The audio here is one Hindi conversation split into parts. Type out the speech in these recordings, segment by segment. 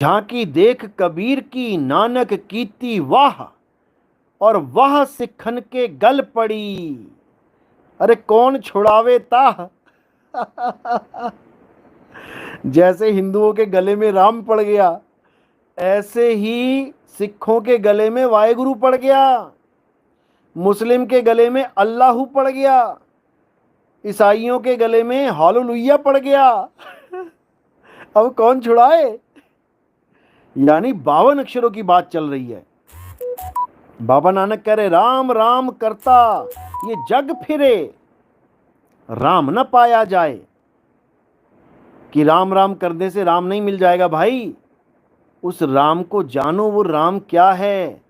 झांकी देख कबीर की नानक कीती वाह, और वह सिखन के गल पड़ी। अरे कौन छुड़ावे ताह। जैसे हिंदुओं के गले में राम पड़ गया, ऐसे ही सिखों के गले में वाहेगुरु पड़ गया, मुस्लिम के गले में अल्लाहू पड़ गया, ईसाइयों के गले में हालेलुया पड़ गया। अब कौन छुड़ाए। यानी 52 अक्षरों की बात चल रही है। बाबा नानक कह रहे राम राम करता ये जग फिरे, राम न पाया जाए। कि राम राम करने से राम नहीं मिल जाएगा भाई, उस राम को जानो। वो राम क्या है।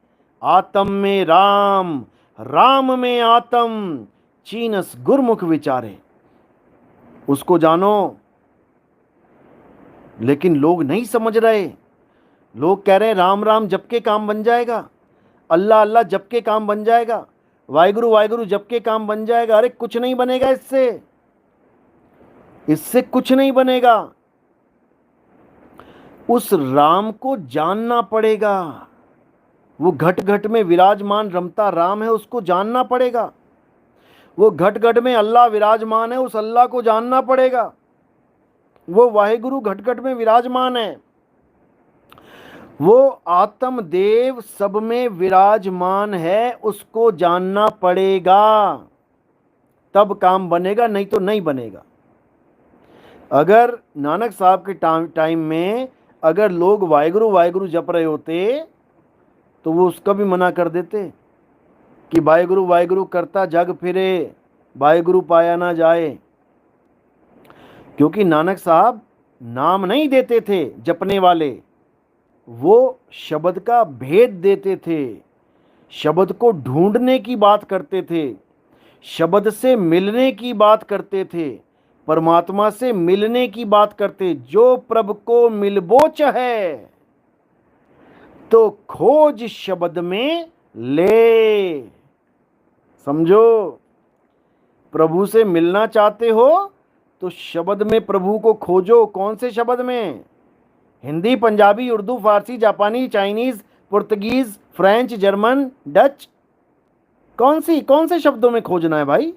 आत्म में राम, राम में आत्म, चीनस गुरमुख विचारे। उसको जानो। लेकिन लोग नहीं समझ रहे। लोग कह रहे राम राम जप के काम बन जाएगा, अल्लाह अल्लाह जप के काम बन जाएगा, वाहिगुरु वाहिगुरु जप के काम बन जाएगा। अरे कुछ नहीं बनेगा इससे, इससे कुछ नहीं बनेगा। उस राम को जानना पड़ेगा। वो घट घट में विराजमान रमता राम है, उसको जानना पड़ेगा। वो घट घट में अल्लाह विराजमान है, उस अल्लाह को जानना पड़ेगा। वो वाहिगुरु घट घट में विराजमान है, वो आत्म देव सब में विराजमान है, उसको जानना पड़ेगा। तब काम बनेगा, नहीं तो नहीं बनेगा। अगर नानक साहब के टाइम में अगर लोग वाहिगुरु वाहिगुरु जप रहे होते तो वो उसका भी मना कर देते कि वाहिगुरु वाहिगुरु करता जग फिरे, वाहिगुरु पाया ना जाए। क्योंकि नानक साहब नाम नहीं देते थे जपने वाले, वो शब्द का भेद देते थे, शब्द को ढूंढने की बात करते थे, शब्द से मिलने की बात करते थे, परमात्मा से मिलने की बात करते। जो प्रभु को मिलबोच है तो खोज शब्द में ले। समझो, प्रभु से मिलना चाहते हो तो शब्द में प्रभु को खोजो। कौन से शब्द में? हिंदी, पंजाबी, उर्दू, फारसी, जापानी, Chinese, Portuguese, French, German, Dutch, कौन से शब्दों में खोजना है भाई?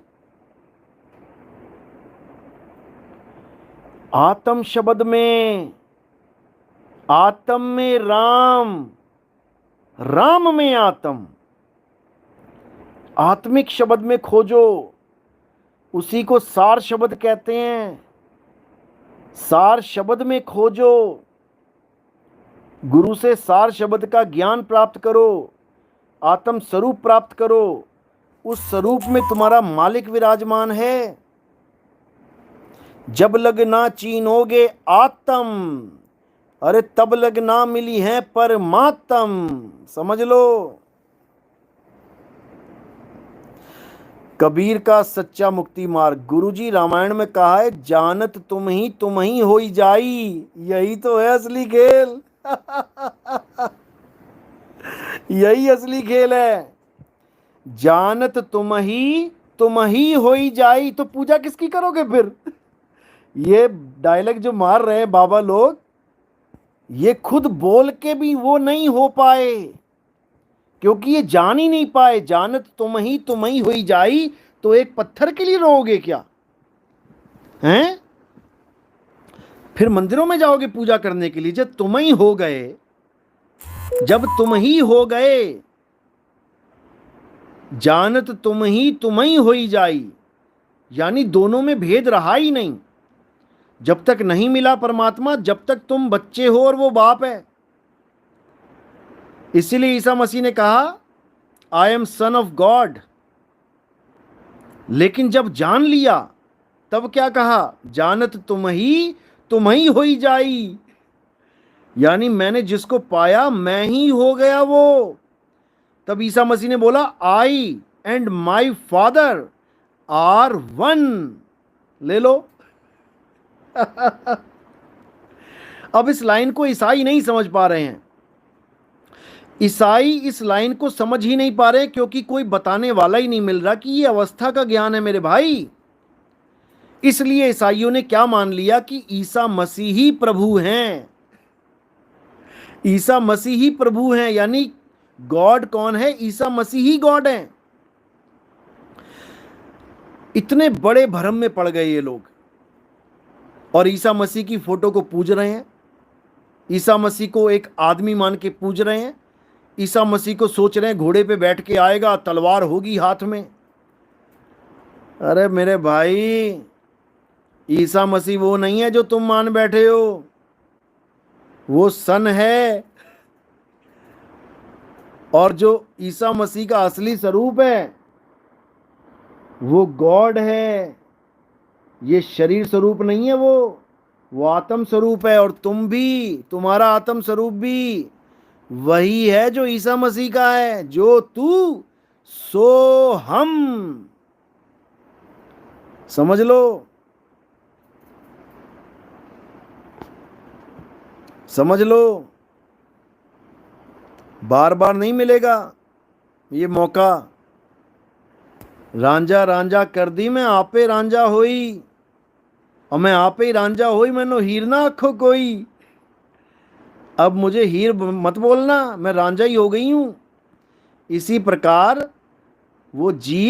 आत्म शब्द में, आत्म में राम, राम में आत्म, आत्मिक शब्द में खोजो। उसी को सार शब्द कहते हैं। सार शब्द में खोजो, गुरु से सार शब्द का ज्ञान प्राप्त करो, आत्म स्वरूप प्राप्त करो। उस स्वरूप में तुम्हारा मालिक विराजमान है। जब लग ना चीनोगे आत्म, अरे तब लग ना मिली है परमात्म। समझ लो, कबीर का सच्चा मुक्ति मार्ग। गुरुजी रामायण में कहा है जानत तुम ही होई जाई। यही तो है असली खेल। यही असली खेल है। जानत तुम ही होई जाई। तो पूजा किसकी करोगे फिर? ये डायलॉग जो मार रहे हैं बाबा लोग, ये खुद बोल के भी वो नहीं हो पाए, क्योंकि ये जान ही नहीं पाए। जानत तुम ही होई जाई, तो एक पत्थर के लिए रोओगे क्या? हैं? फिर मंदिरों में जाओगे पूजा करने के लिए? जब तुम ही हो गए, जब तुम ही हो गए, जानत तुम ही होई जाई, यानी दोनों में भेद रहा ही नहीं। जब तक नहीं मिला परमात्मा, जब तक तुम बच्चे हो और वो बाप है। इसीलिए ईसा मसीह ने कहा I am son of God. लेकिन जब जान लिया तब क्या कहा? जानत तुम ही होई जाई, यानी मैंने जिसको पाया मैं ही हो गया वो। तब ईसा मसीह ने बोला I and my father are one. ले लो। अब इस लाइन को ईसाई नहीं समझ पा रहे हैं। ईसाई इस लाइन को समझ ही नहीं पा रहे, क्योंकि कोई बताने वाला ही नहीं मिल रहा कि ये अवस्था का ज्ञान है मेरे भाई। इसलिए ईसाइयों ने क्या मान लिया कि ईसा मसीह ही प्रभु हैं। ईसा मसीह ही प्रभु हैं, यानी गॉड कौन है? ईसा मसीह ही गॉड हैं। इतने बड़े भ्रम में पड़ गए ये लोग, और ईसा मसीह की फोटो को पूज रहे हैं, ईसा मसीह को एक आदमी मान के पूज रहे हैं, ईसा मसीह को सोच रहे हैं घोड़े पे बैठ के आएगा, तलवार होगी हाथ में। अरे मेरे भाई, ईसा मसीह वो नहीं है जो तुम मान बैठे हो, वो सन है। और जो ईसा मसीह का असली स्वरूप है वो गॉड है। ये शरीर स्वरूप नहीं है, वो आत्म स्वरूप है। और तुम भी, तुम्हारा आत्म स्वरूप भी वही है जो ईसा मसीह का है। जो तू सो हम। समझ लो, समझ लो, बार बार नहीं मिलेगा ये मौका। रांझा रांझा कर दी मैं आपे रांझा होई, और मैं आपे ही रांझा होई, मैंने हीर ना आखो कोई। अब मुझे हीर मत बोलना, मैं रांझा ही हो गई हूं। इसी प्रकार वो जीव